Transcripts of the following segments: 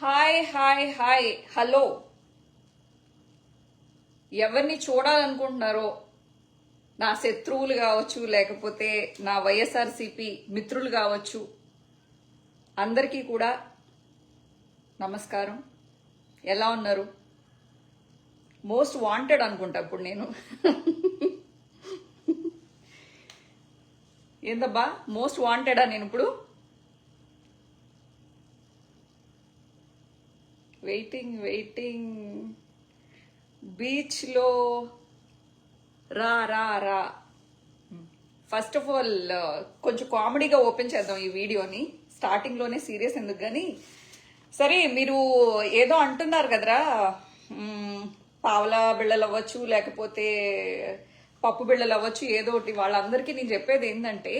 Hi hi hi hello. ఎవరిని చూడాలనుకుంటున్నారో, నా శత్రువులు కావచ్చు, లేకపోతే నా వైఎస్ఆర్సీపీ మిత్రులు కావచ్చు, అందరికీ కూడా నమస్కారం. ఎలా ఉన్నారు? మోస్ట్ వాంటెడ్ అనుకుంటా ఇప్పుడు నేను. ఏందబ్బా మోస్ట్ వాంటెడా నేను ఇప్పుడు? వెయిటింగ్ బీచ్లో రా రా రా. ఫస్ట్ ఆఫ్ ఆల్ కొంచెం కామెడీగా ఓపెన్ చేద్దాం ఈ వీడియోని. స్టార్టింగ్లోనే సీరియస్ ఎందుకు కానీ. సరే, మీరు ఏదో అంటున్నారు కదరా, పావలా బిళ్ళలు అవ్వచ్చు, లేకపోతే పప్పు బిళ్ళలు అవ్వచ్చు, ఏదో ఒకటి. వాళ్ళందరికీ నేను చెప్పేది ఏంటంటే,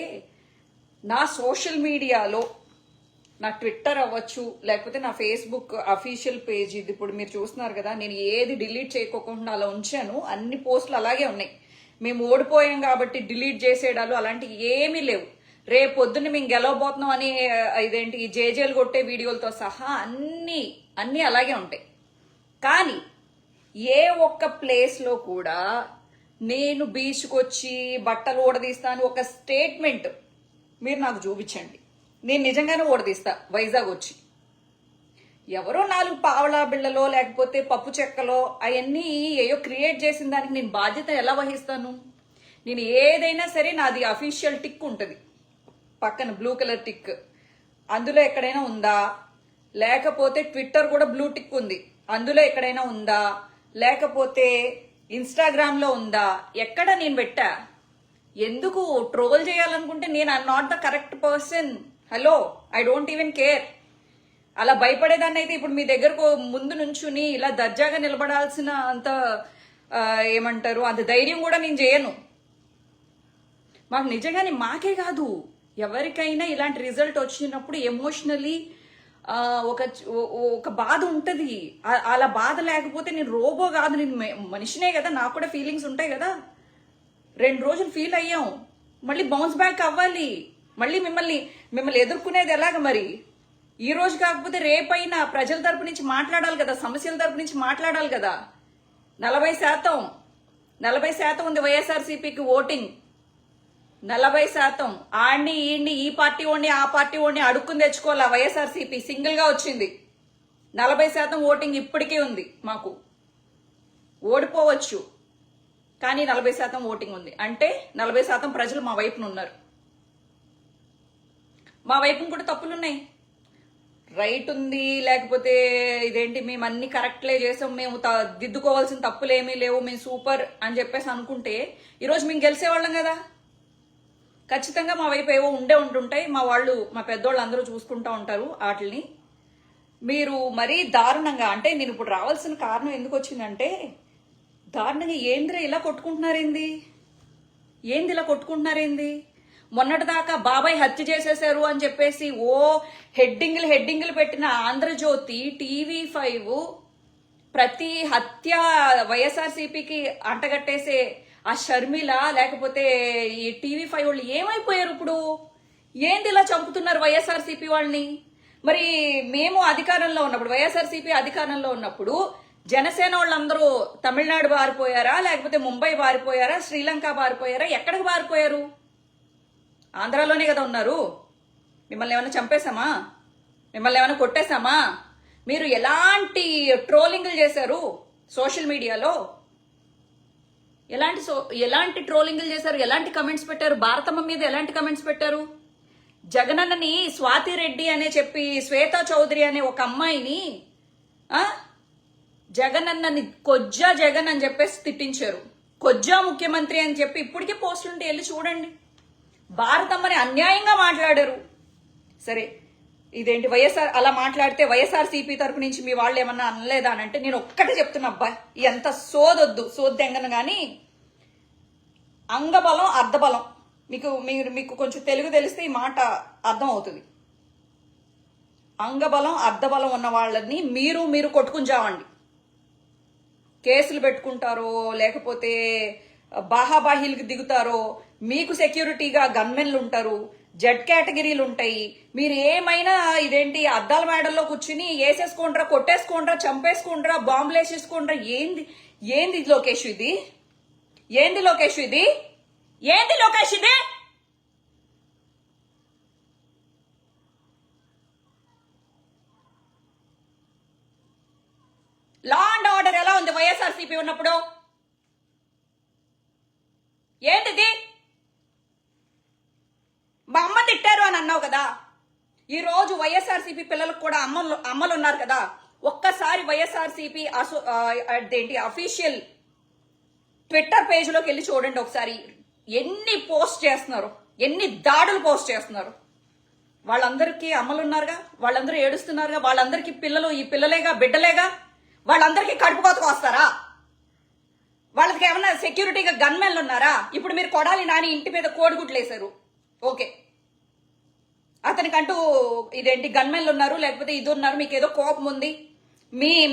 నా సోషల్ మీడియాలో, నా ట్విట్టర్ అవ్వచ్చు, లేకపోతే నా ఫేస్బుక్ అఫీషియల్ పేజ్, ఇది ఇప్పుడు మీరు చూస్తున్నారు కదా, నేను ఏది డిలీట్ చేయకోకుండా అలా ఉంచాను. అన్ని పోస్టులు అలాగే ఉన్నాయి. మేము ఓడిపోయాం కాబట్టి డిలీట్ చేసేయడాలు అలాంటివి ఏమీ లేవు. రేపు పొద్దున్న మేము గెలవబోతున్నాం అని ఇదేంటి ఈ జేజేలు కొట్టే వీడియోలతో సహా అన్నీ అలాగే ఉంటాయి. కానీ ఏ ఒక్క ప్లేస్లో కూడా నేను బీచ్కి వచ్చి బట్టలు ఓడదీస్తాను ఒక స్టేట్మెంట్ మీరు నాకు చూపించండి. నేను నిజంగానే ఓడదీస్తా వైజాగ్ వచ్చి. ఎవరో 4 పావలా బిళ్ళలో లేకపోతే పప్పు చెక్కలో అవన్నీ ఏయో క్రియేట్ చేసిన దానికి నేను బాధ్యత ఎలా వహిస్తాను? నేను ఏదైనా సరే నాది అఫీషియల్ టిక్ ఉంటుంది పక్కన, బ్లూ కలర్ టిక్. అందులో ఎక్కడైనా ఉందా? లేకపోతే ట్విట్టర్ కూడా బ్లూ టిక్ ఉంది, అందులో ఎక్కడైనా ఉందా? లేకపోతే ఇన్స్టాగ్రామ్లో ఉందా? ఎక్కడ నేను పెట్టా? ఎందుకు ట్రోల్ చేయాలనుకుంటే నేను I'm not the correct person. Hello, I don't even care. అలా భయపడేదాన్ని అయితే ఇప్పుడు మీ దగ్గరకు ముందు నుంచుని ఇలా దర్జాగా నిలబడాల్సిన అంత ఏమంటారు అంత ధైర్యం కూడా నేను చేయను. మాకు నిజంగానే, మాకే కాదు ఎవరికైనా ఇలాంటి రిజల్ట్ వచ్చినప్పుడు ఎమోషనలీ ఒక బాధ ఉంటుంది. అలా బాధ లేకపోతే నేను రోబో కాదు, నేను మనిషినే కదా, నాకు కూడా ఫీలింగ్స్ ఉంటాయి కదా. 2 రోజులు ఫీల్ అయ్యాం, మళ్ళీ బౌన్స్ బ్యాక్ అవ్వాలి. మళ్ళీ మిమ్మల్ని ఎదుర్కొనేది ఎలాగ మరి? ఈ రోజు కాకపోతే రేపైనా ప్రజల తరపు నుంచి మాట్లాడాలి కదా, సమస్యల తరపు నుంచి మాట్లాడాలి కదా. 40% ఉంది వైఎస్ఆర్సీపీకి ఓటింగ్. 40%. ఆడిని ఈడిని, ఈ పార్టీ ఓడిని ఆ పార్టీ ఓడిని అడుక్కుని తెచ్చుకోవాలా. వైఎస్ఆర్సీపీ సింగిల్ గా వచ్చింది. 40% ఓటింగ్ ఇప్పటికే ఉంది మాకు. ఓడిపోవచ్చు కానీ 40% ఓటింగ్ ఉంది అంటే 40% ప్రజలు మా వైపున ఉన్నారు. మా వైపున కూడా తప్పులున్నాయి. రైట్ ఉంది, లేకపోతే ఇదేంటి మేము అన్ని కరెక్ట్లే చేసాం, మేము దిద్దుకోవాల్సిన తప్పులేమీ లేవు, మేము సూపర్ అని చెప్పేసి అనుకుంటే ఈరోజు మేము గెలిచేవాళ్ళం కదా. ఖచ్చితంగా మా వైపు ఏవో ఉంటుంటాయి. మా వాళ్ళు, మా పెద్దోళ్ళు అందరూ చూసుకుంటూ ఉంటారు వాటిని. మీరు మరీ దారుణంగా, అంటే నేను ఇప్పుడు రావాల్సిన కారణం ఎందుకు వచ్చిందంటే, దారుణంగా ఏంద్రా ఇలా కొట్టుకుంటున్నారేంది, ఇలా కొట్టుకుంటున్నారేంది? మొన్నటిదాకా బాబాయ్ హత్య చేసేశారు అని చెప్పేసి ఓ హెడ్డింగ్లు పెట్టిన ఆంధ్రజ్యోతి, TV5 ప్రతి హత్య వైఎస్ఆర్సీపీకి అంటగట్టేసే ఆ షర్మిల, లేకపోతే ఈ TV5 వాళ్ళు ఏమైపోయారు ఇప్పుడు? ఏంది ఇలా చంపుతున్నారు వైఎస్ఆర్సీపీ వాళ్ళని? మరి మేము అధికారంలో ఉన్నప్పుడు, వైఎస్ఆర్సీపీ అధికారంలో ఉన్నప్పుడు జనసేన వాళ్ళందరూ తమిళనాడు బారిపోయారా, లేకపోతే ముంబై బారిపోయారా, శ్రీలంక బారిపోయారా? ఎక్కడికి బారిపోయారు? ఆంధ్రాలోనే కదా ఉన్నారు. మిమ్మల్ని ఏమైనా చంపేశామా? మిమ్మల్ని ఏమైనా కొట్టేశామా? మీరు ఎలాంటి ట్రోలింగ్లు చేశారు సోషల్ మీడియాలో? ఎలాంటి ట్రోలింగ్లు చేశారు? ఎలాంటి కమెంట్స్ పెట్టారు? భారతమ్మ మీద ఎలాంటి కమెంట్స్ పెట్టారు? జగనన్నని, స్వాతి రెడ్డి అనే చెప్పి శ్వేతా చౌదరి అనే ఒక అమ్మాయిని జగనన్నని కొజ్జా జగన్ అని చెప్పేసి తిట్టించారు. కొజ్జా ముఖ్యమంత్రి అని చెప్పి ఇప్పటికే పోస్టులుంటే వెళ్ళి చూడండి. భారతమ్మని అన్యాయంగా మాట్లాడారు. సరే, ఇదేంటి వైఎస్ఆర్ అలా మాట్లాడితే వైఎస్ఆర్సీపీ తరపు నుంచి మీ వాళ్ళు ఏమన్నా అనలేదా అని అంటే, నేను ఒక్కటే చెప్తున్నా అబ్బా, ఎంత సోదెంగను కానీ అంగబలం అర్ధబలం. మీకు కొంచెం తెలుగు తెలిస్తే ఈ మాట అర్థం అవుతుంది. అంగబలం అర్ధబలం ఉన్న వాళ్ళని మీరు కొట్టుకుని చావండి. కేసులు పెట్టుకుంటారో, లేకపోతే బాహాబాహీలకు దిగుతారో, మీకు సెక్యూరిటీగా గన్మెన్లు ఉంటారు. జెడ్ కేటగిరీలు ఉంటాయి. మీరు ఏమైనా ఇదేంటి అద్దాల మేడల్లో కూర్చుని వేసేసుకోండ్రా, కొట్టేసుకోండ్రా, చంపేసుకోండ్రా, బాంబులు వేసేసుకోండ్రా. ఏంది ఏంది లోకేష్ ఇది? ఏంది లోకేష్ ఇది? ఏంది లోకేష్ ఇది? లా అండ్ ఆర్డర్ ఎలా ఉంది వైఎస్ఆర్సీపీ ఉన్నప్పుడు? ఏంటిది? మా అమ్మ తిట్టారు అని అన్నావు కదా. ఈ రోజు వైఎస్ఆర్సీపీ పిల్లలకు కూడా అమ్మలు ఉన్నారు కదా. ఒక్కసారి వైఎస్ఆర్సీపీ అదేంటి అఫీషియల్ ట్విట్టర్ పేజ్ లోకి వెళ్ళి చూడండి ఒకసారి. ఎన్ని పోస్ట్ చేస్తున్నారు, ఎన్ని దాడులు పోస్ట్ చేస్తున్నారు. వాళ్ళందరికీ అమ్మలు ఉన్నారుగా, వాళ్ళందరూ ఏడుస్తున్నారుగా, వాళ్ళందరికీ పిల్లలు ఈ పిల్లలేగా, బిడ్డలేగా. వాళ్ళందరికీ కడుపు కోతకు వస్తారా? వాళ్ళకి ఏమన్నా సెక్యూరిటీగా గన్మెన్లు ఉన్నారా? ఇప్పుడు మీరు కొడాలి నాని ఇంటి మీద కోడిగుడ్లు వేశారు, ఓకే, అతనికంటూ ఇదేంటి గన్మెన్లు ఉన్నారు, లేకపోతే ఇది ఉన్నారు, మీకు ఏదో కోపం ఉంది,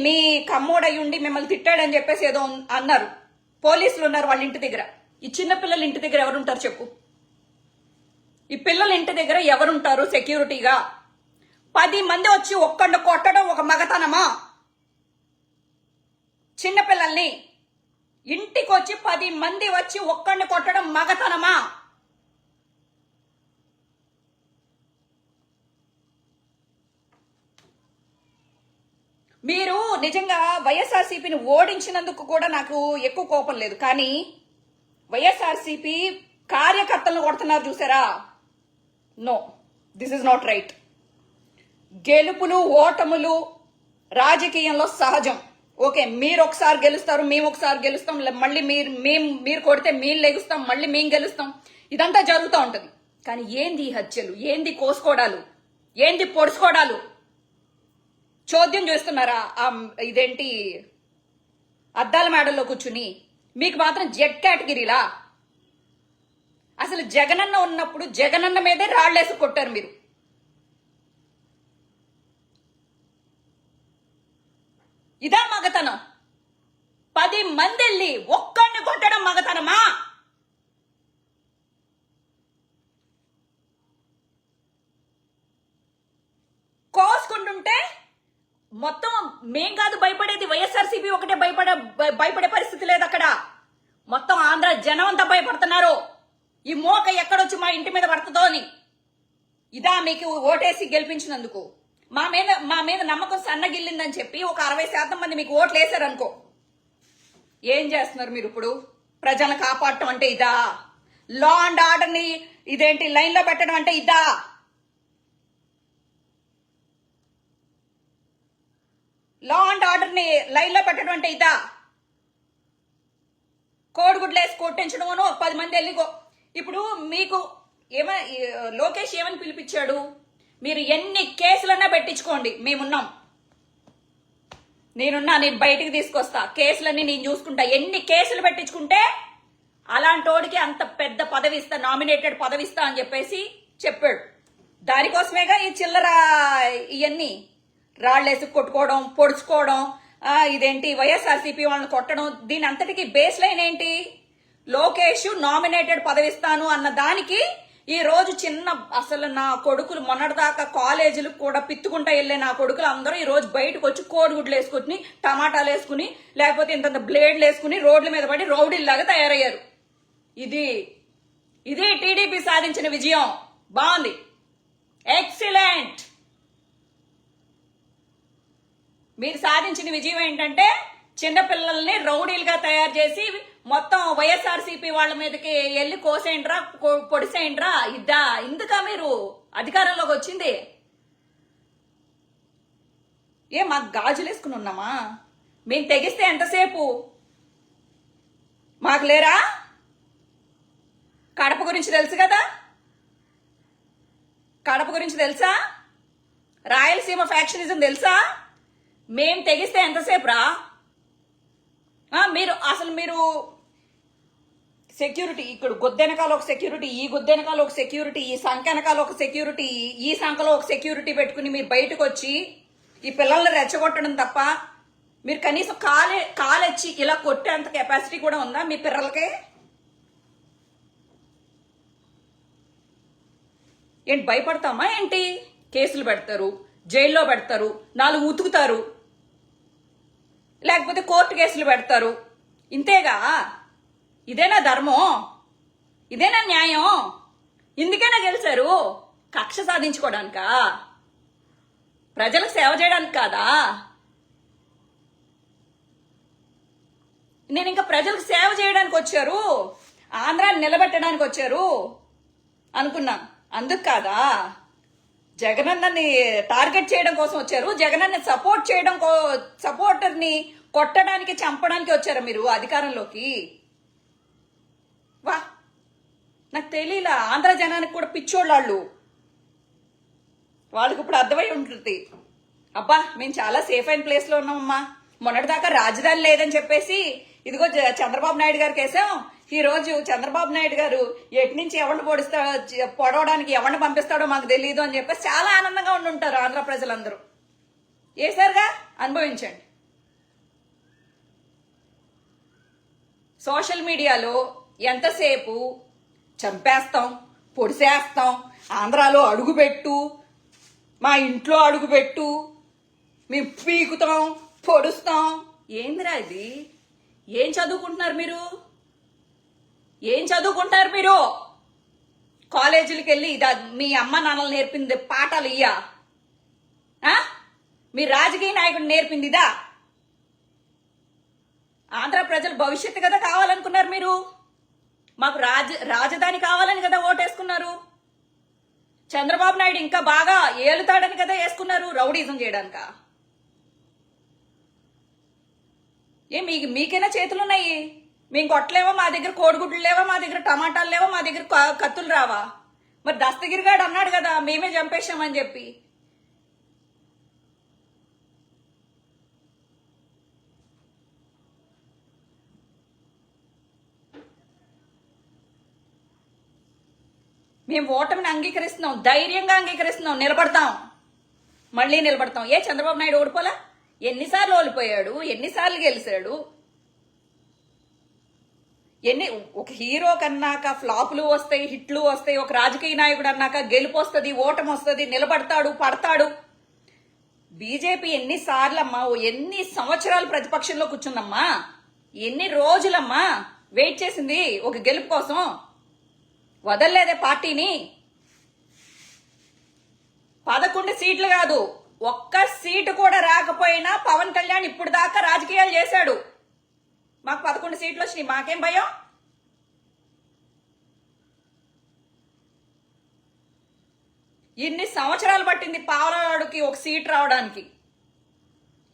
మీ కమ్మోడయి ఉండి మిమ్మల్ని తిట్టాడని చెప్పేసి ఏదో అన్నారు. పోలీసులు ఉన్నారు వాళ్ళ ఇంటి దగ్గర. ఈ చిన్న పిల్లల ఇంటి దగ్గర ఎవరుంటారు చెప్పు? ఈ పిల్లల ఇంటి దగ్గర ఎవరుంటారు సెక్యూరిటీగా? 10 మంది వచ్చి ఒక్కడిని కొట్టడం ఒక మగతనమా? చిన్నపిల్లల్ని ఇంటికి వచ్చి 10 మంది వచ్చి ఒక్కడిని కొట్టడం మగతనమా? మీరు నిజంగా వైఎస్ఆర్సీపీని ఓడించినందుకు కూడా నాకు ఎక్కువ కోపం లేదు, కానీ వైఎస్ఆర్సీపీ కార్యకర్తలను కొడుతున్నారు చూసారా? No, this is not right. గెలుపులు ఓటములు రాజకీయంలో సహజం. ఓకే, మీరు ఒకసారి గెలుస్తారు, మేము ఒకసారి గెలుస్తాం, మళ్ళీ మీరు కొడితే మేము లెగుస్తాం, మళ్ళీ మేము గెలుస్తాం. ఇదంతా జరుగుతూ ఉంటది. కానీ ఏంది హత్యలు, ఏంది కోసుకోవడాలు, ఏంది పొడుచుకోవడాలు? చోద్యం చేస్తున్నారా ఇదేంటి అద్దాల మేడల్లో కూర్చుని? మీకు మాత్రం జెడ్ కేటగిరీలా? అసలు జగనన్న ఉన్నప్పుడు జగనన్న మీదే రాళ్లేసి కొట్టారు మీరు. ఇదా మగతనం? 10 మంది వెళ్ళి ఒక్కడిని కొట్టడం మగతనమా? కోసుకుంటుంటే మొత్తం మేం కాదు భయపడేది, వైఎస్ఆర్సీపీ ఒకటే భయపడే పరిస్థితి లేదు అక్కడ. మొత్తం ఆంధ్ర జనం అంతా భయపడుతున్నారు. ఈ మోక ఎక్కడొచ్చి మా ఇంటి మీద పడుతుందో అని. ఇదా మీకు ఓటేసి గెలిపించినందుకు? మా మీద నమ్మకం సన్నగిల్లిందని చెప్పి ఒక 60% మంది మీకు ఓట్లు వేశారు అనుకో. ఏం చేస్తున్నారు మీరు ఇప్పుడు? ప్రజలను కాపాడటం అంటే ఇదా? లా అండ్ ఆర్డర్ ని ఇదేంటి లైన్ లో పెట్టడం అంటే ఇదా? లా అండ్ ఆర్డర్ ని లైన్ లో పెట్టడం అంటే ఇదా? కోడిగుడ్లు వేసి కొట్టించడం 10 మంది వెళ్ళి. ఇప్పుడు మీకు లోకేష్ ఏమని పిలిపించాడు? మీరు ఎన్ని కేసులన్నా పెట్టించుకోండి, మేమున్నాం, నేను బయటికి తీసుకొస్తా, కేసులన్నీ నేను చూసుకుంటా. ఎన్ని కేసులు పెట్టించుకుంటే అలాంటోడికి అంత పెద్ద పదవి ఇస్తా, నామినేటెడ్ పదవి ఇస్తా అని చెప్పేసి చెప్పాడు. దానికోసమేగా ఈ చిల్లర ఇవన్నీ రాళ్లేసి కొట్టుకోవడం, పొడుచుకోవడం, ఇదేంటి వైఎస్ఆర్సీపీ వాళ్ళని కొట్టడం. దీని అంతటికి బేస్ లైన్ ఏంటి? లోకేష్ నామినేటెడ్ పదవిస్తాను అన్న దానికి ఈ రోజు అసలు నా కొడుకులు మొన్నటిదాకా కాలేజీలు కూడా పిత్తుకుంటా వెళ్ళే నా కొడుకులు అందరూ ఈ రోజు బయటకు వచ్చి కోడిగుడ్లు వేసుకుని, టమాటాలు వేసుకుని, లేకపోతే ఇంత బ్లేడ్లు వేసుకుని రోడ్ల మీద పడి రౌడీల్లాగా తయారయ్యారు. ఇది టీడీపీ సాధించిన విజయం. బాగుంది, ఎక్సలెంట్. మీరు సాధించిన విజయం ఏంటంటే చిన్నపిల్లల్ని రౌడీలుగా తయారు చేసి మొత్తం వైఎస్ఆర్సీపీ వాళ్ళ మీదకి వెళ్ళి కోసేయండ్రా, పొడిసేయండ్రా. ఇద్దా? ఇందుకా మీరు అధికారంలోకి వచ్చింది? మాకు గాజులు వేసుకుని ఉన్నామా? మేము తెగిస్తే ఎంతసేపు? మాకు లేరా? కడప గురించి తెలుసు కదా, కడప గురించి తెలుసా? రాయలసీమ ఫ్యాక్షనిజం తెలుసా? మేం తెగిస్తే ఎంతసేపు రా? మీరు సెక్యూరిటీ, ఇక్కడ గుద్దెనకాల ఒక సెక్యూరిటీ, ఈ గుద్దెనకాల ఒక సెక్యూరిటీ, ఈ సంఖ్యనకాల ఒక సెక్యూరిటీ, ఈ సంఖ్యలో ఒక సెక్యూరిటీ పెట్టుకుని మీరు బయటకు వచ్చి ఈ పిల్లల్ని రెచ్చగొట్టడం తప్ప మీరు కనీసం కాలెచ్చి ఇలా కొట్టేంత కెపాసిటీ కూడా ఉందా మీ పిల్లలకి? ఏంటి భయపడతామా ఏంటి? కేసులు పెడతారు, జైల్లో పెడతారు, 4 ఉతుకుతారు, లేకపోతే కోర్టు కేసులు పెడతారు. ఇంతేగా? ఇదేనా ధర్మం? ఇదేనా న్యాయం? ఇందుకేనా గెలిచారు? కక్ష సాధించుకోవడానికా? ప్రజలకు సేవ చేయడానికి కాదా? నేను ఇంకా ప్రజలకు సేవ చేయడానికి వచ్చారు, ఆంధ్రాని నిలబెట్టడానికి వచ్చారు అనుకున్నా. అందుకు కాదా? జగనన్నని టార్గెట్ చేయడం కోసం వచ్చారు, జగనన్న సపోర్ట్ చేయడం సపోర్టర్ని కొట్టడానికి చంపడానికి వచ్చారా మీరు అధికారంలోకి? వా, నాకు తెలియలా. ఆంధ్ర జనానికి కూడా పిచ్చోళ్ళు, వాళ్ళకి ఇప్పుడు అర్థమై ఉంటుంది. అబ్బా మేము చాలా సేఫ్ అయిన ప్లేస్ లో ఉన్నామమ్మా, మొన్నటిదాకా రాజధాని లేదని చెప్పేసి ఇదిగో చంద్రబాబు నాయుడు గారికి వేసాం. ఈ రోజు చంద్రబాబు నాయుడు గారు ఎటు నుంచి ఎవరిని పొడవడానికి ఎవరిని పంపిస్తాడో మాకు తెలియదు అని చెప్పేసి చాలా ఆనందంగా ఉండుంటారు ఆంధ్ర ప్రజలందరూ. వేసారుగా, అనుభవించండి. సోషల్ మీడియాలో ఎంతసేపు చంపేస్తాం, పొడిసేస్తాం, ఆంధ్రాలో అడుగుపెట్టు, మా ఇంట్లో అడుగుపెట్టు, మేము పీకుతాం, పొడుస్తాం. ఏందిరా ఇది? ఏం చదువుకుంటున్నారు మీరు? ఏం చదువుకుంటారు మీరు? కాలేజీలకు వెళ్ళి మీ అమ్మ నాన్నలు నేర్పింది పాఠాలు ఇయ్యా? మీ రాజకీయ నాయకుడు నేర్పింది ఇదా? ఆంధ్ర ప్రజల భవిష్యత్తు కదా కావాలనుకున్నారు మీరు. మాకు రాజధాని కావాలని కదా ఓటేసుకున్నారు. చంద్రబాబు నాయుడు ఇంకా బాగా ఏలుతాడని కదా వేసుకున్నారు, రౌడీజం చేయడానిక? మీకైనా చేతులున్నాయి, మేము కొట్టలేవా? మా దగ్గర కోడిగుడ్లు లేవా? మా దగ్గర టమాటాలు లేవా? మా దగ్గర కత్తులు రావా? మరి దస్తగిరిగాడు అన్నాడు కదా మేమే చంపేశామని చెప్పి. మేము ఓటమిని అంగీకరిస్తున్నాం, ధైర్యంగా అంగీకరిస్తున్నాం, నిలబడతాం, మళ్ళీ నిలబడతాం. ఏ చంద్రబాబు నాయుడు ఓడిపోలా? ఎన్నిసార్లు ఓడిపోయాడు, ఎన్నిసార్లు గెలిచాడు? ఒక హీరో కన్నాక ఫ్లాపులు వస్తాయి, హిట్లు వస్తాయి. ఒక రాజకీయ నాయకుడు అన్నాక గెలుపు వస్తుంది, ఓటమి వస్తుంది, నిలబడతాడు, పడతాడు. బీజేపీ ఎన్నిసార్లమ్మా, ఎన్ని సంవత్సరాలు ప్రతిపక్షంలో కూర్చుందమ్మా, ఎన్ని రోజులమ్మా వెయిట్ చేసింది ఒక గెలుపు కోసం. వదల్లేదే పార్టీని. 11 సీట్లు కాదు, ఒక్క సీటు కూడా రాకపోయినా పవన్ కళ్యాణ్ ఇప్పుడు దాకా రాజకీయాలు చేశాడు. మాకు 11 సీట్లు వచ్చినాయి, మాకేం భయం? ఇన్ని సంవత్సరాలు పట్టింది పావలవాడుకి ఒక సీట్ రావడానికి.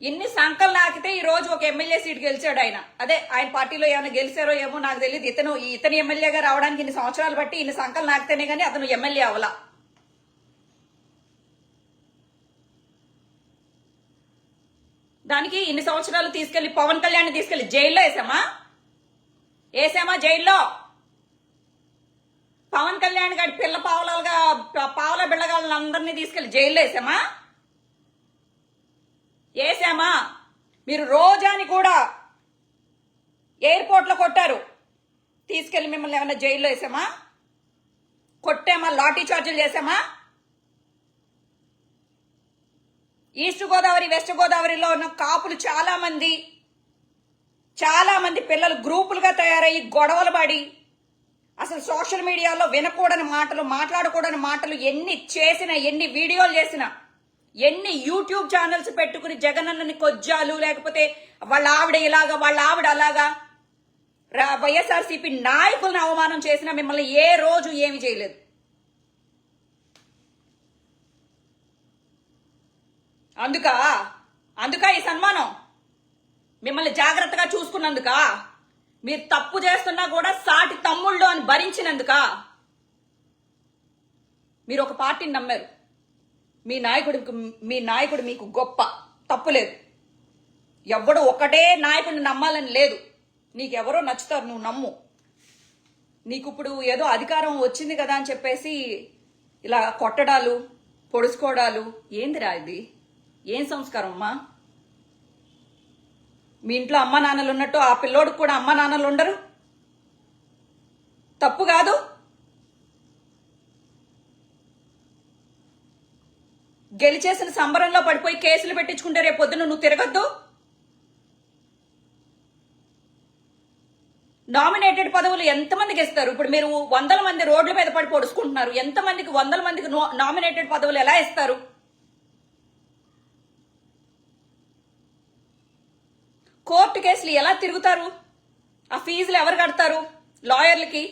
ఇన్ని సంకలు నాకితే ఈ రోజు ఒక ఎమ్మెల్యే సీట్ గెలిచాడు ఆయన. అదే ఆయన పార్టీలో ఏమైనా గెలిచారో ఏమో నాకు తెలియదు. ఇతను ఎమ్మెల్యేగా రావడానికి ఇన్ని సంవత్సరాలు బట్టి ఇన్ని సంకలు నాకితేనే కానీ అతను ఎమ్మెల్యే అవలా. దానికి ఇన్ని సంవత్సరాలు తీసుకెళ్లి పవన్ కళ్యాణ్ తీసుకెళ్లి జైల్లో వేసామా జైల్లో. పవన్ కళ్యాణ్ గారి పిల్ల పావల బిళ్ళగాళ్ళందరినీ తీసుకెళ్లి జైల్లో వేసామా. మీరు రోజాని కూడా ఎయిర్పోర్ట్ లో కొట్టారు, తీసుకెళ్లి మిమ్మల్ని ఏమన్నా జైల్లో వేసామా? కొట్టామా? లాఠీ చార్జీలు చేసామా? ఈస్ట్ గోదావరి, వెస్ట్ గోదావరిలో ఉన్న కాపులు చాలా మంది పిల్లలు గ్రూపులుగా తయారయ్యి గొడవలు పడి అసలు సోషల్ మీడియాలో వినకూడని మాటలు, మాట్లాడకూడని మాటలు ఎన్ని చేసినా, ఎన్ని వీడియోలు చేసినా, ఎన్ని యూట్యూబ్ ఛానల్స్ పెట్టుకుని జగనన్నని కొజ్జాలు, లేకపోతే వాళ్ళ ఆవిడ ఇలాగా, వాళ్ళ ఆవిడ అలాగా, వైఎస్ఆర్సీపీ నాయకులను అవమానం చేసినా మిమ్మల్ని ఏ రోజు ఏమి చేయలేదు. అందుక ఈ సన్మానం మిమ్మల్ని జాగ్రత్తగా చూసుకున్నందుక, మీరు తప్పు చేస్తున్నా కూడా సాటి తమ్ముళ్ళు అని భరించినందుక. మీరు ఒక పార్టీని నమ్మారు, మీ నాయకుడు మీకు గొప్ప, తప్పులేదు. ఎవడు ఒకటే నాయకుడిని నమ్మాలని లేదు, నీకెవరో నచ్చుతారు, నువ్వు నమ్ము. నీకు ఇప్పుడు ఏదో అధికారం వచ్చింది కదా అని చెప్పేసి ఇలా కొట్టడాలు, పొడుచుకోవడాలు ఏందిరా ఇది? ఏం సంస్కారం అమ్మా? మీ ఇంట్లో అమ్మ నాన్నలు ఉన్నట్టు ఆ పిల్లోడికి కూడా అమ్మ నాన్నలు ఉండరు? తప్పు కాదు. గెలిచేసిన సంబరంలో పడిపోయి కేసులు పెట్టించుకుంటే రేపు పొద్దున నువ్వు తిరగద్దు. నామినేటెడ్ పదవులు ఎంతమందికి ఇస్తారు? ఇప్పుడు మీరు 100 మంది రోడ్ల మీద పడి పొడుచుకుంటున్నారు. ఎంతమందికి 100 మందికి నామినేటెడ్ పదవులు ఎలా ఇస్తారు? కోర్టు కేసులు ఎలా తిరుగుతారు? ఆ ఫీజులు ఎవరు కడతారు? లాయర్లకి.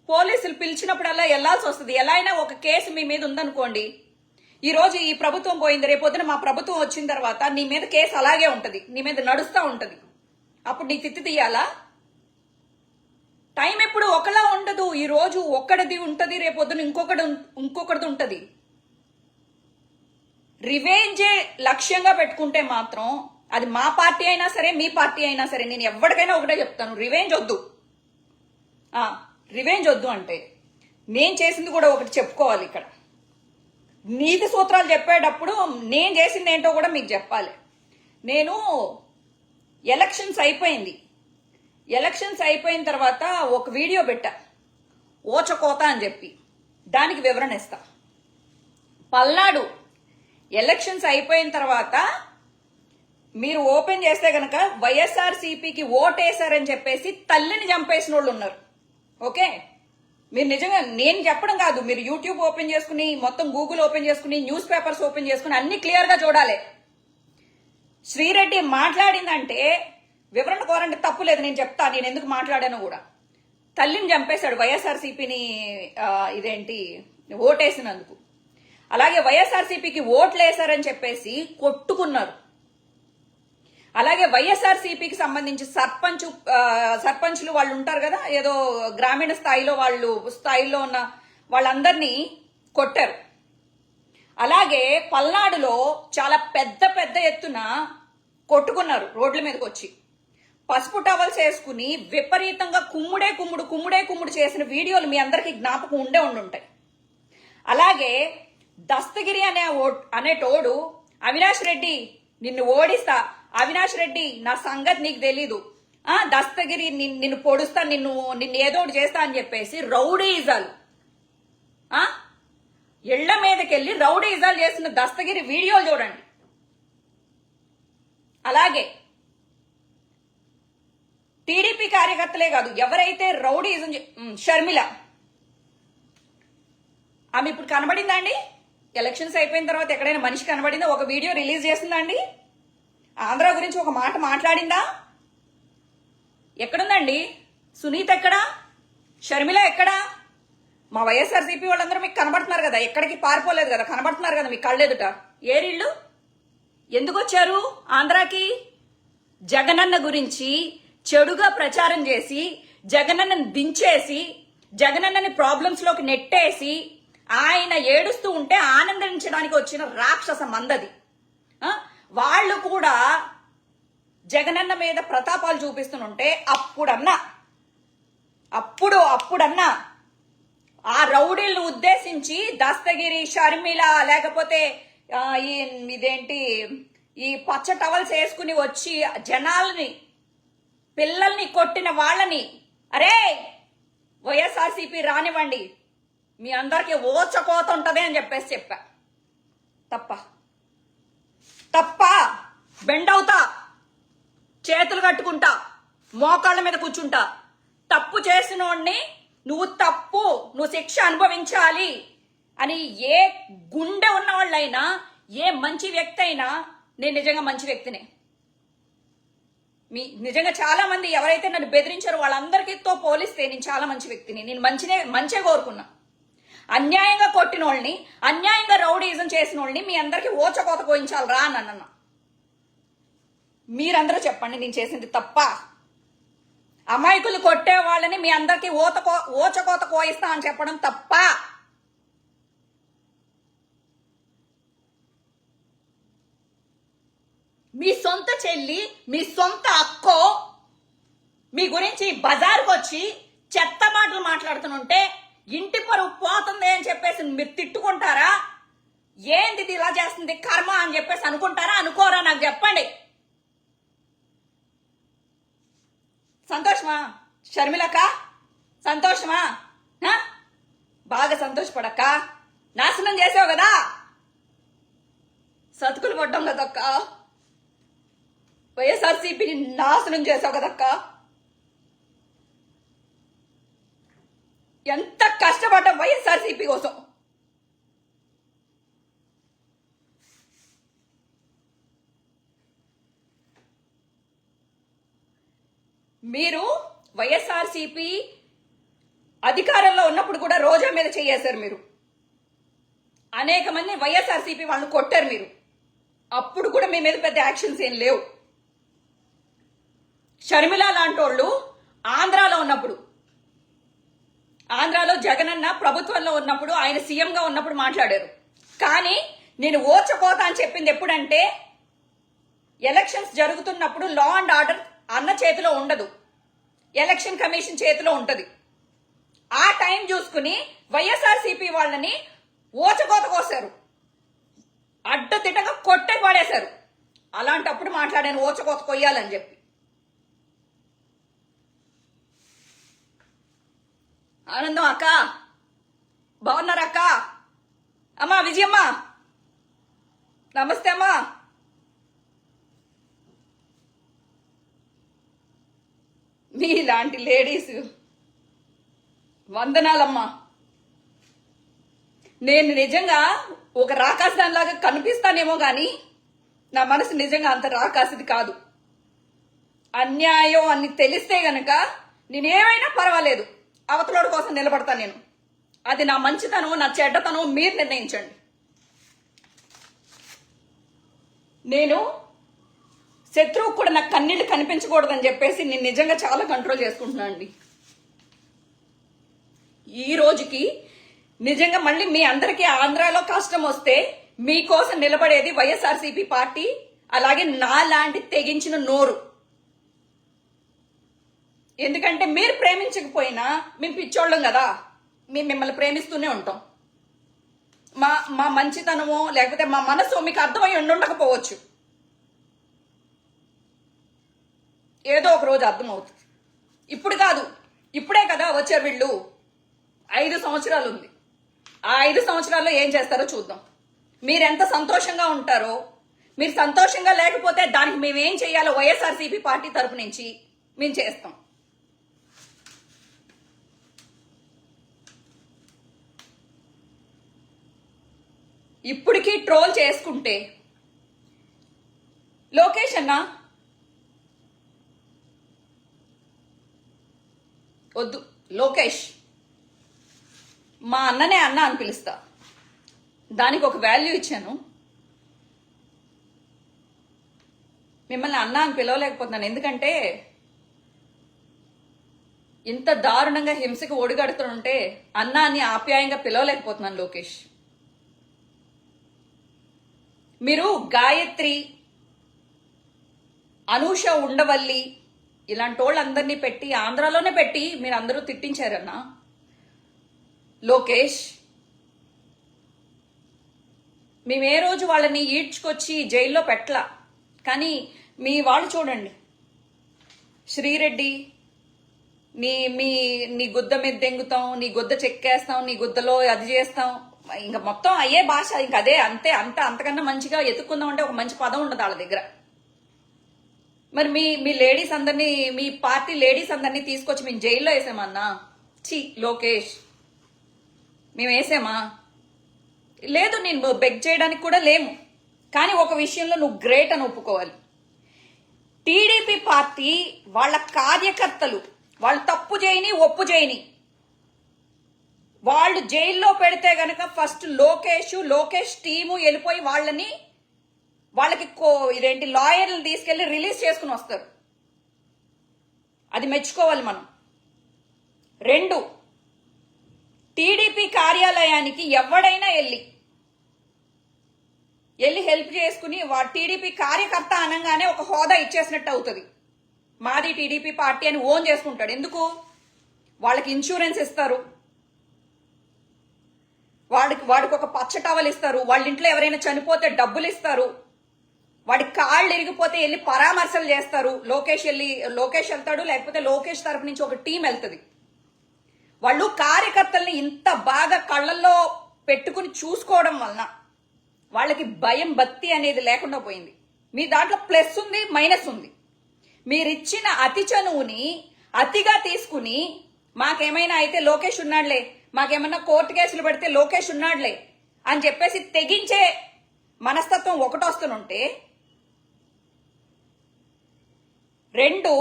పోలీసులు పిలిచినప్పుడల్లా వెళ్లాల్సి వస్తుంది. ఎలా అయినా ఒక కేసు మీ మీద ఉందనుకోండి, ఈ రోజు ఈ ప్రభుత్వం పోయింది, రేపొద్దున మా ప్రభుత్వం వచ్చిన తర్వాత నీ మీద కేసు అలాగే ఉంటది, నీ మీద నడుస్తూ ఉంటది. అప్పుడు నీ తిత్తి తీయాలా? టైం ఎప్పుడు ఒకలా ఉండదు. ఈ రోజు ఒక్కడిది ఉంటది, రేపొద్దున ఇంకొకటిది ఉంటది. రివెంజే లక్ష్యంగా పెట్టుకుంటే మాత్రం అది మా పార్టీ అయినా సరే, మీ పార్టీ అయినా సరే, నేను ఎవరికైనా ఒకటే చెప్తాను, రివెంజ్ వద్దు. రివెంజ్ వద్దు అంటే నేను చేసింది కూడా ఒకటి చెప్పుకోవాలి. ఇక్కడ నీతి సూత్రాలు చెప్పేటప్పుడు నేను చేసింది ఏంటో కూడా మీకు చెప్పాలి. నేను ఎలక్షన్స్ అయిపోయిన తర్వాత ఒక వీడియో పెట్టా, ఓచకోత అని చెప్పి. దానికి వివరణ ఇస్తా. పల్నాడు ఎలక్షన్స్ అయిపోయిన తర్వాత మీరు ఓపెన్ చేస్తే గనక వైఎస్ఆర్సీపీకి ఓటేశారని చెప్పేసి తల్లిని చంపేసిన వాళ్ళు ఉన్నారు. ఓకే, మీరు నిజంగా నేను చెప్పడం కాదు, మీరు యూట్యూబ్ ఓపెన్ చేసుకుని, మొత్తం గూగుల్ ఓపెన్ చేసుకుని, న్యూస్ పేపర్స్ ఓపెన్ చేసుకుని అన్ని క్లియర్ గా చూడాలి. శ్రీరెడ్డి మాట్లాడిందంటే వివరణ కోరండి, తప్పు లేదు, నేను చెప్తా నేను ఎందుకు మాట్లాడానో కూడా. తల్లిని చంపేశాడు వైఎస్ఆర్సీపీని ఇదేంటి ఓటేసినందుకు. అలాగే వైఎస్ఆర్సీపీకి ఓట్లు వేశారని చెప్పేసి కొట్టుకున్నారు. అలాగే వైఎస్ఆర్సీపీకి సంబంధించి సర్పంచ్లు వాళ్ళు ఉంటారు కదా, ఏదో గ్రామీణ స్థాయిలో ఉన్న వాళ్ళందరినీ కొట్టారు. అలాగే పల్నాడులో చాలా పెద్ద ఎత్తున కొట్టుకున్నారు. రోడ్ల మీదకి వచ్చి పసుపు టవల్స్ వేసుకుని విపరీతంగా కుమ్ముడే చేసిన వీడియోలు మీ అందరికీ జ్ఞాపకం ఉండుంటాయి. అలాగే దస్తగిరి అనేటోడు అవినాష్ రెడ్డి నిన్ను ఓడిస్తా, అవినాష్ రెడ్డి నా సంగతి నీకు తెలీదు, దస్తగిరి నిన్ను పొడుస్తా, నిన్ను ఏదోటి చేస్తా అని చెప్పేసి రౌడీజాలు, ఇళ్ల మీదకెళ్లి రౌడీజాలు చేసిన దస్తగిరి వీడియోలు చూడండి. అలాగే టీడీపీ కార్యకర్తలే కాదు, ఎవరైతే రౌడీజం షర్మిల, ఆమె ఇప్పుడు కనబడిందా అండి? ఎలక్షన్స్ అయిపోయిన తర్వాత ఎక్కడైనా మనిషి కనబడిందా? ఒక వీడియో రిలీజ్ చేసిందా అండి? ఆంధ్ర గురించి ఒక మాట మాట్లాడిందా? ఎక్కడుందండి? సునీత ఎక్కడా? షర్మిల ఎక్కడా? మా వైఎస్ఆర్సీపీ వాళ్ళందరూ మీకు కనబడుతున్నారు కదా, ఎక్కడికి పారిపోలేదు కదా, కనబడుతున్నారు కదా మీ కళ్ళెదుట. ఏరిళ్ళు ఎందుకు వచ్చారు ఆంధ్రాకి? జగనన్న గురించి చెడుగా ప్రచారం చేసి, జగనన్నని దించేసి, జగనన్నని ప్రాబ్లమ్స్ లోకి నెట్టేసి, ఆయన ఏడుస్తూ ఉంటే ఆనందించడానికి వచ్చిన రాక్షస మందది. వాళ్ళు కూడా జగనన్న మీద ప్రతాపాలు చూపిస్తుంటే అప్పుడన్నా ఆ రౌడీలను ఉద్దేశించి దస్తగిరి, షర్మిల, లేకపోతే ఇదేంటి ఈ పచ్చ టవల్స్ వేసుకుని వచ్చి జనాల్ని, పిల్లల్ని కొట్టిన వాళ్ళని, అరే వైఎస్ఆర్సీపీ రానివ్వండి, మీ అందరికీ ఓచకోత ఉంటది అని చెప్పేసి చెప్పా. తప్ప బెండవుతా, చేతులు కట్టుకుంటా, మోకాళ్ళ మీద కూర్చుంటా. తప్పు చేసినోడిని నువ్వు శిక్ష అనుభవించాలి అని ఏ గుండె ఉన్నవాళ్ళైనా, ఏ మంచి వ్యక్తి అయినా, నేను నిజంగా మంచి వ్యక్తినే. నిజంగా చాలా మంది ఎవరైతే నన్ను బెదిరించారో వాళ్ళందరికీతో పోలిస్తే నేను చాలా మంచి వ్యక్తిని. నేను మంచిగా కోరుకున్నా. అన్యాయంగా కొట్టిన వాళ్ళని, అన్యాయంగా రౌడీజం చేసిన వాళ్ళని మీ అందరికీ ఓచకోత కోయించాలి రా అని అన్న. మీరందరూ చెప్పండి, నేను చేసింది తప్ప? అమాయకులు కొట్టే వాళ్ళని మీ అందరికీ ఓచకోత కోయిస్తా అని చెప్పడం తప్ప? మీ సొంత చెల్లి, మీ సొంత అక్కో మీ గురించి బజార్కి వచ్చి చెత్త మాటలు మాట్లాడుతుంటే ఇంటి పరువు పోతుంది అని చెప్పేసి మీరు తిట్టుకుంటారా? ఏంది ఇలా చేస్తుంది కర్మ అని చెప్పేసి అనుకుంటారా, అనుకోరా? నాకు చెప్పండి. సంతోషమా షర్మిలక్క? సంతోషమా? బాగా సంతోషపడక్క. నాశనం చేసావు కదా, సతుకులు పడ్డాం కదక్క. వైఎస్ఆర్సీపీని నాశనం చేసావు కదక్క. ఎంత కష్టపడ్డాం వైఎస్ఆర్సీపీ కోసం. మీరు వైఎస్ఆర్సీపీ అధికారంలో ఉన్నప్పుడు కూడా రోజా మీద చేయేశారు. మీరు అనేక మంది వైఎస్ఆర్సీపీ వాళ్ళని కొట్టారు. మీరు అప్పుడు కూడా మీ మీద పెద్ద యాక్షన్స్ ఏం లేవు. షర్మిల లాంటి వాళ్ళు ఆంధ్రాలో ఉన్నప్పుడు, ఆంధ్రాలో జగనన్న ప్రభుత్వంలో ఉన్నప్పుడు, ఆయన సీఎంగా ఉన్నప్పుడు మాట్లాడారు. కానీ నేను ఓచకోత అని చెప్పింది ఎప్పుడంటే ఎలక్షన్స్ జరుగుతున్నప్పుడు లా అండ్ ఆర్డర్ అన్న చేతిలో ఉండదు, ఎలక్షన్ కమిషన్ చేతిలో ఉంటది. ఆ టైం చూసుకుని వైఎస్ఆర్సీపీ వాళ్ళని ఓచకోత కోసారు, అడ్డదిడ్డగా కొట్టే పడేశారు. అలాంటప్పుడు మాట్లాడాను ఓచకోత కొయ్యాలని చెప్పి. ఆనందం అక్క, బాగున్నారా అక్క? అమ్మా విజయమ్మ, నమస్తే అమ్మా. మీలాంటి లేడీస్ వందనాలమ్మా. నేను నిజంగా ఒక రాకాసిదానిలాగా కనిపిస్తానేమో కానీ నా మనసు నిజంగా అంత రాకాసిది కాదు. అన్యాయం అని తెలిస్తే గనక నేనేమైనా పర్వాలేదు, అవతలోడి కోసం నిలబడతాను నేను. అది నా మంచితనం, నా చెడ్డతనం మీరు నిర్ణయించండి. నేను శత్రువుకు కూడా నాకు కన్నీళ్లు కనిపించకూడదని చెప్పేసి నేను నిజంగా చాలా కంట్రోల్ చేసుకుంటున్నాను అండి. ఈ రోజుకి నిజంగా మళ్ళీ మీ అందరికీ ఆంధ్రాలో కష్టం వస్తే మీకోసం నిలబడేది వైఎస్ఆర్సీపీ పార్టీ, అలాగే నా లాంటి తెగించిన నోరు. ఎందుకంటే మీరు ప్రేమించకపోయినా మేము పిచ్చోళ్ళం కదా, మేము మిమ్మల్ని ప్రేమిస్తూనే ఉంటాం. మా మంచితనమో లేకపోతే మా మనసు మీకు అర్థమై ఉండకపోవచ్చు, ఏదో ఒక రోజు అర్థమవుతుంది. ఇప్పుడు కాదు, ఇప్పుడే కదా వచ్చారు వీళ్ళు. 5 సంవత్సరాలు ఉంది. ఆ 5 సంవత్సరాల్లో ఏం చేస్తారో చూద్దాం. మీరెంత సంతోషంగా ఉంటారో, మీరు సంతోషంగా లేకపోతే దానికి మేమేం చేయాలో వైఎస్ఆర్సీపీ పార్టీ తరపు నుంచి మేము చేస్తాం. ఇప్పటికీ ట్రోల్ చేసుకుంటే లోకేష్ అన్న వద్దు, లోకేష్ మా అన్ననే అన్న అని పిలుస్తా. దానికి ఒక వాల్యూ ఇచ్చాను. మిమ్మల్ని అన్న అని పిలవలేకపోతున్నాను, ఎందుకంటే ఇంత దారుణంగా హింసకు ఒడిగడుతుంటే అన్న అని ఆప్యాయంగా పిలవలేకపోతున్నాను. లోకేష్, మీరు గాయత్రి, అనూష ఉండవల్లి ఇలాంటి వాళ్ళందరినీ పెట్టి ఆంధ్రాలోనే పెట్టి మీరు అందరూ తిట్టించారన్నా. లోకేష్, మేము ఏ రోజు వాళ్ళని ఈడ్చుకొచ్చి జైల్లో పెట్టలా. కానీ మీ వాళ్ళు చూడండి, శ్రీరెడ్డి నీ గుద్ద మీద దెంగుతాం, నీ గుద్ద చెక్కేస్తాం, నీ గుద్దలో అది చేస్తాం, ఇంకా మొత్తం అయ్యే భాష. ఇంక అదే, అంతకన్నా మంచిగా ఎత్తుక్కుందాం అంటే ఒక మంచి పదం ఉండదు వాళ్ళ దగ్గర. మరి మీ లేడీస్ అందరినీ, మీ పార్టీ లేడీస్ అందరినీ తీసుకొచ్చి మేము జైల్లో వేసామన్నా? ఛీ లోకేష్, మేము వేసామా? లేదు, నేను బెగ్ చేయడానికి కూడా లేము. కానీ ఒక విషయంలో నువ్వు గ్రేట్ అని ఒప్పుకోవాలి. టీడీపీ పార్టీ వాళ్ళ కార్యకర్తలు వాళ్ళు తప్పు చేయని ఒప్పు చేయని వాళ్ళు జైల్లో పెడితే గనక ఫస్ట్ లోకేష్ టీము వెళ్ళిపోయి వాళ్ళకి ఇదేంటి లాయర్లను తీసుకెళ్లి రిలీజ్ చేసుకుని వస్తారు. అది మెచ్చుకోవాలి మనం. 2, టీడీపీ కార్యాలయానికి ఎవడైనా వెళ్ళి హెల్ప్ చేసుకుని టీడీపీ కార్యకర్త అనగానే ఒక హోదా ఇచ్చేసినట్టు అవుతుంది. మాది టీడీపీ పార్టీ అని ఓన్ చేసుకుంటాడు. ఎందుకు? వాళ్ళకి ఇన్సూరెన్స్ ఇస్తారు, వాడికి ఒక పచ్చ టవల్ ఇస్తారు, వాళ్ళ ఇంట్లో ఎవరైనా చనిపోతే డబ్బులు ఇస్తారు, వాడి కాళ్ళు ఇరిగిపోతే వెళ్ళి పరామర్శలు చేస్తారు. లోకేష్ వెళ్తాడు, లేకపోతే లోకేష్ తరపు నుంచి ఒక టీం వెళ్తుంది. వాళ్ళు కార్యకర్తల్ని ఇంత బాగా కళ్ళల్లో పెట్టుకుని చూసుకోవడం వలన వాళ్ళకి భయం భక్తి అనేది లేకుండా పోయింది. మీ దాంట్లో ప్లస్ ఉంది, మైనస్ ఉంది. మీరిచ్చిన అతి చనువుని అతిగా తీసుకుని మాకేమైనా అయితే లోకేష్ ఉన్నాడులే, మాకేమన్నా కోర్టు కేసులు పెడితే లోకేష్ ఉన్నాడులే అని చెప్పేసి తెగించే మనస్తత్వం ఒకటి వస్తుంటే, రెండు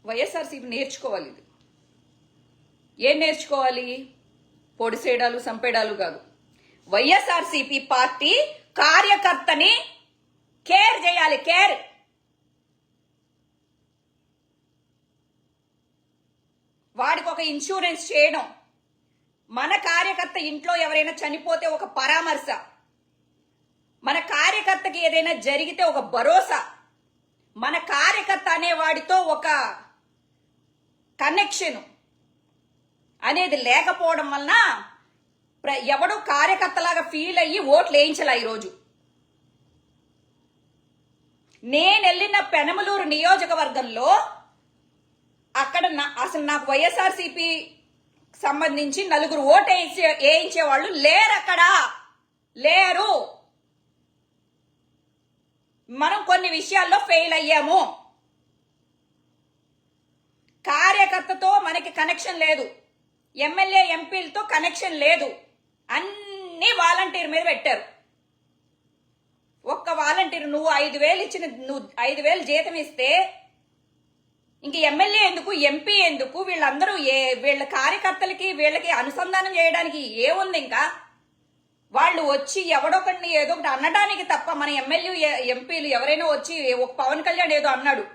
వైఎస్ఆర్సీపీ నేర్చుకోవాలి. ఇది ఏం నేర్చుకోవాలి? పొడిసేయడాలు సంపేడాలు కాదు. వైఎస్ఆర్సీపీ పార్టీ కార్యకర్తని కేర్ చేయాలి. కేర్. వాడికి ఒక ఇన్సూరెన్స్ చేయడం, మన కార్యకర్త ఇంట్లో ఎవరైనా చనిపోతే ఒక పరామర్శ, మన కార్యకర్తకి ఏదైనా జరిగితే ఒక భరోసా, మన కార్యకర్త అనేవాడితో ఒక కనెక్షన్ అనేది లేకపోవడం వలన ఎవడు కార్యకర్తలాగా ఫీల్ అయ్యి ఓట్లు వేయించలే. ఈరోజు నేను వెళ్ళిన పెనమలూరు నియోజకవర్గంలో అక్కడ అసలు నాకు వైఎస్ఆర్సీపీ సంబంధించి 4 ఓటు వేయించే వాళ్ళు లేరు. అక్కడ లేరు. మనం కొన్ని విషయాల్లో ఫెయిల్ అయ్యాము. కార్యకర్తతో మనకి కనెక్షన్ లేదు, ఎమ్మెల్యే ఎంపీలతో కనెక్షన్ లేదు. అన్ని వాలంటీర్ మీద పెట్టారు. ఒక్క వాలంటీర్ నువ్వు 5,000 ఇచ్చిన, నువ్వు 5,000 జీతం ఇస్తే ఇంక ఎమ్మెల్యే ఎందుకు, ఎంపీ ఎందుకు? వీళ్ళందరూ వీళ్ళ కార్యకర్తలకి వీళ్ళకి అనుసంధానం చేయడానికి ఏముంది? ఇంకా వాళ్ళు వచ్చి ఎవడొకడిని ఏదో ఒకటి అనడానికి తప్ప, మన ఎమ్మెల్యే ఎంపీలు ఎవరైనా వచ్చి ఒక పవన్ కళ్యాణ్ ఏదో అన్నాడు,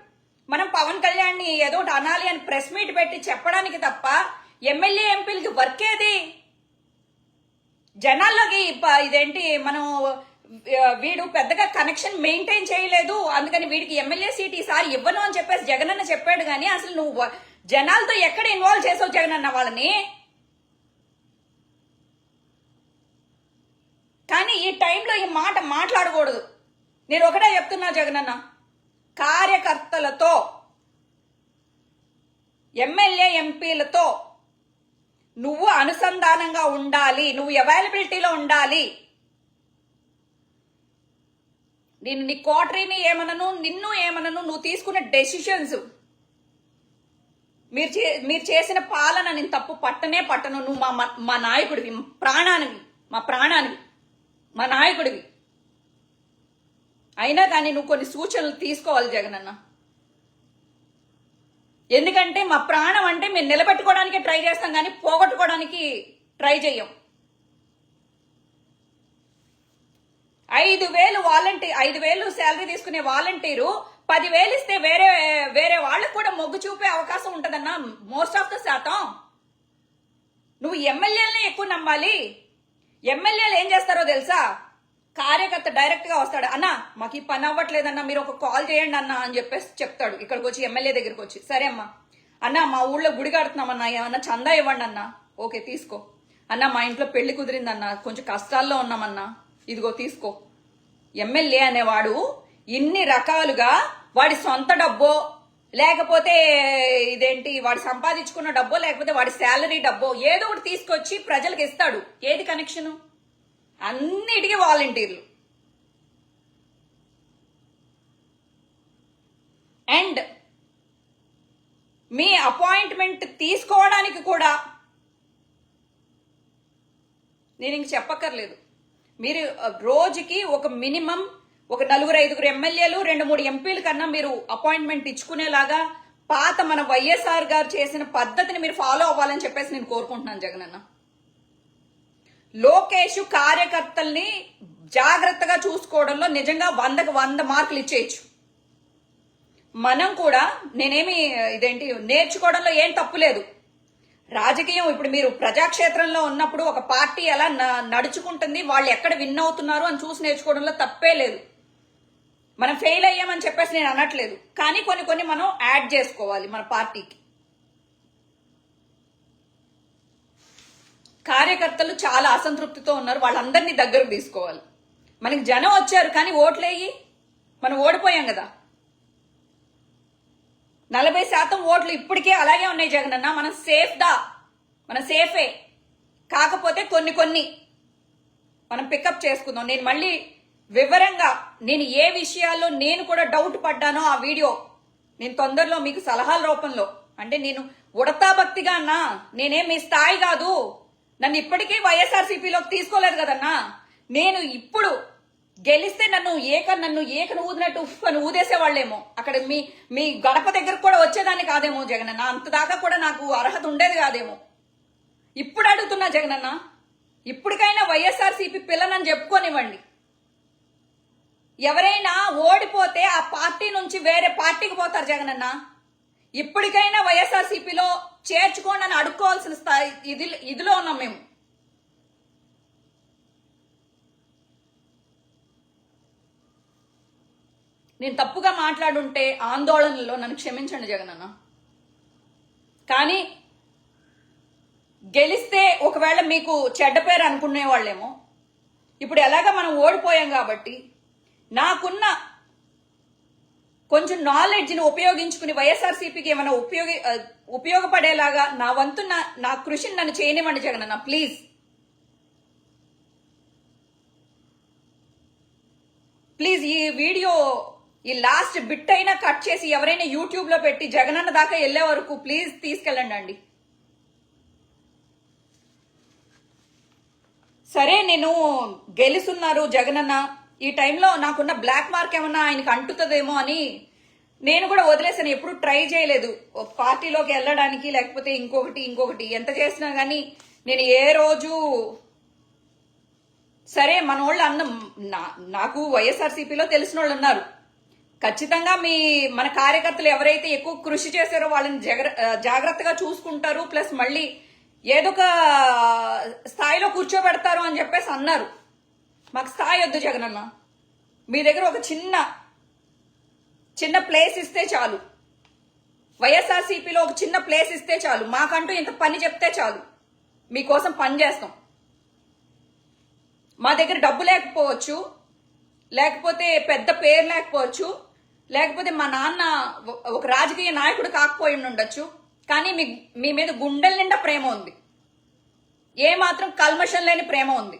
మనం పవన్ కళ్యాణ్ ని ఏదో ఒకటి అనాలి అని ప్రెస్ మీట్ పెట్టి చెప్పడానికి తప్ప ఎమ్మెల్యే ఎంపీలకి వర్క్ ఏది? జనాల్లోకి ఇదేంటి, మనం వీడు పెద్దగా కనెక్షన్ మెయింటైన్ చేయలేదు, అందుకని వీడికి ఎమ్మెల్యే సీట్ ఈసారి ఇవ్వను అని చెప్పేసి జగనన్న చెప్పాడు. కానీ అసలు నువ్వు జనాలతో ఎక్కడ ఇన్వాల్వ్ చేసావు జగనన్న వాళ్ళని? కానీ ఈ టైంలో ఈ మాట మాట్లాడకూడదు. నేను ఒకటే చెప్తున్నా జగనన్న, కార్యకర్తలతో ఎమ్మెల్యే ఎంపీలతో నువ్వు అనుసంధానంగా ఉండాలి, నువ్వు అవైలబిలిటీలో ఉండాలి. నేను నీ కోటరీని ఏమనను, నిన్ను ఏమనను, నువ్వు తీసుకున్న డెసిషన్స్, మీరు చేసిన పాలన నేను తప్పు పట్టనే పట్టను. నువ్వు మా నాయకుడివి, మా ప్రాణానివి, మా నాయకుడివి. అయినా కానీ నువ్వు కొన్ని సూచనలు తీసుకోవాలి జగనన్న. ఎందుకంటే మా ప్రాణం అంటే మేము నిలబెట్టుకోవడానికి ట్రై చేస్తాం, కానీ పోగొట్టుకోవడానికి ట్రై చెయ్యం. 5,000 శాలరీ తీసుకునే వాలంటీరు 10,000 ఇస్తే వేరే వాళ్ళకు కూడా మొగ్గు చూపే అవకాశం ఉంటదన్నా. మోస్ట్ ఆఫ్ ద శాతం నువ్వు ఎమ్మెల్యేలనే ఎక్కువ నమ్మాలి. ఎమ్మెల్యేలు ఏం చేస్తారో తెలుసా? కార్యకర్త డైరెక్ట్ గా వస్తాడు, అన్నా మాకు ఈ పని అవ్వట్లేదన్నా, మీరు ఒక కాల్ చేయండి అన్నా అని చెప్పేసి చెప్తాడు. ఇక్కడికి వచ్చి ఎమ్మెల్యే దగ్గరికి వచ్చి, సరే అమ్మా, అన్నా మా ఊళ్ళో గుడి కడుతున్నామన్నా, ఏమన్నా చందా ఇవ్వండి అన్నా. ఓకే తీసుకో. అన్నా మా ఇంట్లో పెళ్లి కుదిరిందన్నా, కొంచెం కష్టాల్లో ఉన్నామన్నా, ఇదిగో తీసుకో. ఎమ్మెల్యే అనేవాడు ఇన్ని రకాలుగా వాడి సొంత డబ్బో, లేకపోతే ఇదేంటి వాడు సంపాదించుకున్న డబ్బో, లేకపోతే వాడి శాలరీ డబ్బో ఏదో ఒకటి తీసుకొచ్చి ప్రజలకు ఇస్తాడు. ఏది కనెక్షను? అన్నిటికీ వాలంటీర్లు. అండ్ మీ అపాయింట్మెంట్ తీసుకోవడానికి కూడా నేను ఇంక చెప్పక్కర్లేదు. మీరు రోజుకి ఒక మినిమం ఒక 4-5 ఎమ్మెల్యేలు 2-3 ఎంపీల కన్నా మీరు అపాయింట్మెంట్ ఇచ్చుకునేలాగా పాత మన వైఎస్ఆర్ గారు చేసిన పద్ధతిని మీరు ఫాలో అవ్వాలని చెప్పేసి నేను కోరుకుంటున్నాను జగనన్న. లోకేష్ కార్యకర్తల్ని జాగ్రత్తగా చూసుకోవడంలో నిజంగా 100కి 100 మార్కులు ఇచ్చేయచ్చు. మనం కూడా నేనేమి ఇదేంటి నేర్చుకోవడంలో ఏం తప్పు లేదు. రాజకీయం ఇప్పుడు మీరు ప్రజాక్షేత్రంలో ఉన్నప్పుడు ఒక పార్టీ ఎలా నడుచుకుంటుంది, వాళ్ళు ఎక్కడ విన్ అవుతున్నారు అని చూసి నేర్చుకోవడంలో తప్పే లేదు. మనం ఫెయిల్ అయ్యామని చెప్పేసి నేను అనట్లేదు, కానీ కొన్ని మనం యాడ్ చేసుకోవాలి మన పార్టీకి. కార్యకర్తలు చాలా అసంతృప్తితో ఉన్నారు, వాళ్ళందరినీ దగ్గరకు తీసుకోవాలి. మనకి జనం వచ్చారు కానీ ఓట్లేయి మనం ఓడిపోయాం కదా. 40% ఓట్లు ఇప్పటికే అలాగే ఉన్నాయి జగనన్న. మనం సేఫే. కాకపోతే కొన్ని మనం పికప్ చేసుకుందాం. నేను మళ్ళీ వివరంగా నేను ఏ విషయాల్లో నేను కూడా డౌట్ పడ్డానో ఆ వీడియో నేను తొందరలో మీకు సలహాల రూపంలో, అంటే నేను ఉడతా భక్తిగా అన్నా, నేనేం మీ స్థాయి కాదు, నన్ను ఇప్పటికీ వైఎస్ఆర్సీపీలోకి తీసుకోలేదు కదన్నా. నేను ఇప్పుడు గెలిస్తే నన్ను ఏకను ఊదినట్టు ఉఫ్ఫను ఊదేసేవాళ్ళేమో. అక్కడ మీ గడప దగ్గర కూడా వచ్చేదాన్ని కాదేమో జగనన్న. అంత దాకా కూడా నాకు అర్హత ఉండేది కాదేమో. ఇప్పుడు అడుగుతున్నా జగనన్న, ఇప్పటికైనా వైఎస్ఆర్సీపీ పిల్లనని చెప్పుకోనివ్వండి. ఎవరైనా ఓడిపోతే ఆ పార్టీ నుంచి వేరే పార్టీకి పోతారు జగనన్న. ఇప్పటికైనా వైఎస్ఆర్సీపీలో చేర్చుకోండి అని అడుక్కోవాల్సిన స్థాయి ఇదిలో ఉన్నాం మేము. నేను తప్పుగా మాట్లాడుంటే ఆందోళనలో నన్ను క్షమించండి జగనన్న. కానీ గెలిస్తే ఒకవేళ మీకు చెడ్డ పేరు అనుకునే వాళ్ళేమో. ఇప్పుడు ఎలాగా మనం ఓడిపోయాం కాబట్టి నాకున్న కొంచెం నాలెడ్జ్ని ఉపయోగించుకుని వైఎస్ఆర్సీపీకి ఏమైనా ఉపయోగపడేలాగా నా వంతు నా కృషిని నన్ను చేయనివ్వండి జగనన్న, ప్లీజ్. ప్లీజ్ ఈ వీడియో ఈ లాస్ట్ బిట్ అయినా కట్ చేసి ఎవరైనా యూట్యూబ్ లో పెట్టి జగనన్న దాకా వెళ్లే వరకు ప్లీజ్ తీసుకెళ్ళండి అండి. సరే, నేను గెలుస్తున్నారు జగనన్న, ఈ టైంలో నాకున్న బ్లాక్ మార్క్ ఏమన్నా ఆయనకు అంటుతుందేమో అని నేను కూడా వదిలేసాను. ఎప్పుడు ట్రై చేయలేదు పార్టీలోకి వెళ్ళడానికి, లేకపోతే ఇంకొకటి ఎంత చేసినా కానీ నేను ఏ రోజు సరే మన వాళ్ళు నాకు వైఎస్ఆర్సీపీలో తెలిసిన వాళ్ళు ఉన్నారు. ఖచ్చితంగా మన కార్యకర్తలు ఎవరైతే ఎక్కువ కృషి చేశారో వాళ్ళని జాగ్రత్తగా చూసుకుంటారు, ప్లస్ మళ్ళీ ఏదో ఒక స్థాయిలో కూర్చోబెడతారు అని చెప్పేసి అన్నారు. మాకు స్థాయి వద్దు జగనన్న, మీ దగ్గర ఒక చిన్న ప్లేస్ ఇస్తే చాలు. వైఎస్ఆర్సీపీలో ఒక చిన్న ప్లేస్ ఇస్తే చాలు. మాకంటూ ఇంత పని చెప్తే చాలు, మీకోసం పని చేస్తాం. మా దగ్గర డబ్బు లేకపోవచ్చు, లేకపోతే పెద్ద పేరు లేకపోవచ్చు, లేకపోతే మా నాన్న ఒక రాజకీయ నాయకుడు కాకపోయి ఉండొచ్చు, కానీ మీ మీద గుండెల నిండా ప్రేమ ఉంది. ఏ మాత్రం కల్మషం లేని ప్రేమ ఉంది.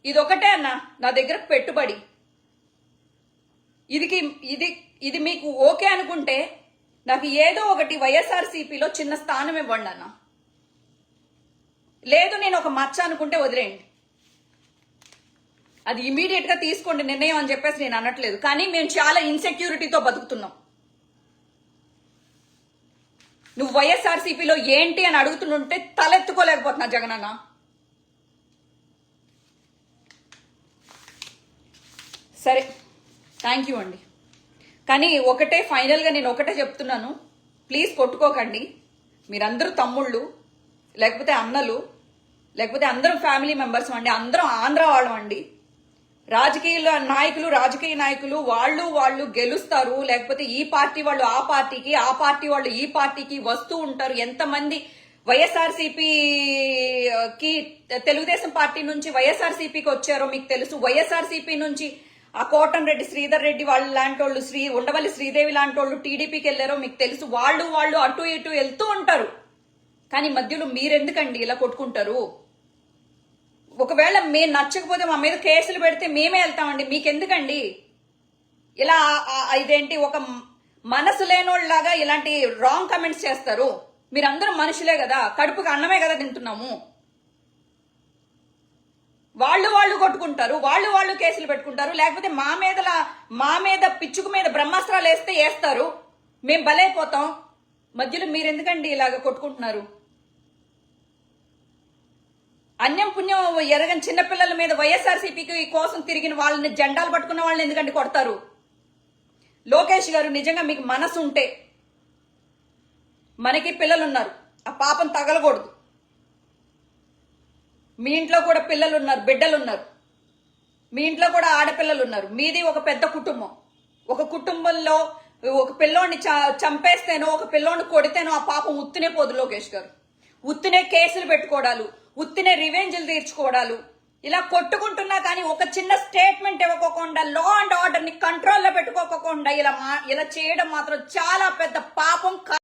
ఇది ఒకటే అన్న నా దగ్గర పెట్టుబడి. ఇది మీకు ఓకే అనుకుంటే నాకు ఏదో ఒకటి వైఎస్ఆర్సీపీలో చిన్న స్థానం ఇవ్వండి అన్న. లేదు నేను ఒక మచ్చ అనుకుంటే వదిలేయండి, అది ఇమీడియట్ గా తీసుకోండి నిర్ణయం అని చెప్పేసి నేను అనట్లేదు. కానీ మేము చాలా ఇన్సెక్యూరిటీతో బతుకుతున్నాం. నువ్వు వైఎస్ఆర్సీపీలో ఏంటి అని అడుగుతుంటే తలెత్తుకోలేకపోతున్నా జగనన్న. సరే, థ్యాంక్ యూ అండి. కానీ ఫైనల్గా నేను ఒకటే చెప్తున్నాను, ప్లీజ్ కొట్టుకోకండి. మీరందరూ తమ్ముళ్ళు, లేకపోతే అన్నలు, లేకపోతే అందరం ఫ్యామిలీ మెంబర్స్ అండి, అందరం ఆంధ్ర వాళ్ళం అండి. రాజకీయ నాయకులు వాళ్ళు గెలుస్తారు, లేకపోతే ఈ పార్టీ వాళ్ళు ఆ పార్టీకి, ఆ పార్టీ వాళ్ళు ఈ పార్టీకి వస్తూ ఉంటారు. ఎంతమంది వైఎస్ఆర్సీపీకి తెలుగుదేశం పార్టీ నుంచి వైఎస్ఆర్సీపీకి వచ్చారో మీకు తెలుసు. వైఎస్ఆర్సీపీ నుంచి ఆ కోటంరెడ్డి శ్రీధర్ రెడ్డి వాళ్ళ లాంటి వాళ్ళు, ఉండవల్లి శ్రీదేవి లాంటి వాళ్ళు టీడీపీకి వెళ్ళారో మీకు తెలుసు. వాళ్ళు అటు ఇటు వెళ్తూ ఉంటారు. కానీ మధ్యలో మీరెందుకండి ఇలా కొట్టుకుంటారు? ఒకవేళ మేము నచ్చకపోతే మా మీద కేసులు పెడితే మేమే వెళ్తామండి, మీకెందుకండి ఇలా ఇదేంటి ఒక మనసు లేనోళ్ళలాగా ఇలాంటి రాంగ్ కమెంట్స్ చేస్తారు? మీరందరూ మనుషులే కదా, కడుపుకి అన్నమే కదా తింటున్నాము. వాళ్ళు కొట్టుకుంటారు, వాళ్ళు కేసులు పెట్టుకుంటారు, లేకపోతే మా మీద పిచ్చుకు మీద బ్రహ్మాస్త్రాలు వేస్తారు, మేం బలైపోతాం. మధ్యలో మీరెందుకండి ఇలాగ కొట్టుకుంటున్నారు? అన్యం పుణ్యం ఎరగని చిన్నపిల్లల మీద వైఎస్ఆర్సీపీకి కోసం తిరిగిన వాళ్ళని, జెండాలు పట్టుకున్న వాళ్ళని ఎందుకంటే కొడతారు? లోకేష్ గారు, నిజంగా మీకు మనసు ఉంటే, మనకి పిల్లలున్నారు, ఆ పాపం తగలకూడదు. మీ ఇంట్లో కూడా పిల్లలున్నారు, బిడ్డలున్నారు, మీ ఇంట్లో కూడా ఆడపిల్లలు ఉన్నారు. మీది ఒక పెద్ద కుటుంబం. ఒక కుటుంబంలో ఒక పిల్లోడిని చంపేస్తేనో, ఒక పిల్లోడిని కొడితేనో ఆ పాపం ఉత్తినే పోదు లోకేష్ గారు. ఉత్తినే కేసులు పెట్టుకోవడాలు, ఉత్తినే రివెంజ్లు తీర్చుకోవడాలు, ఇలా కొట్టుకుంటున్నా కానీ ఒక చిన్న స్టేట్మెంట్ ఇవ్వకోకుండా లా అండ్ ఆర్డర్ ని కంట్రోల్లో పెట్టుకోకుండా ఇలా చేయడం మాత్రం చాలా పెద్ద పాపం.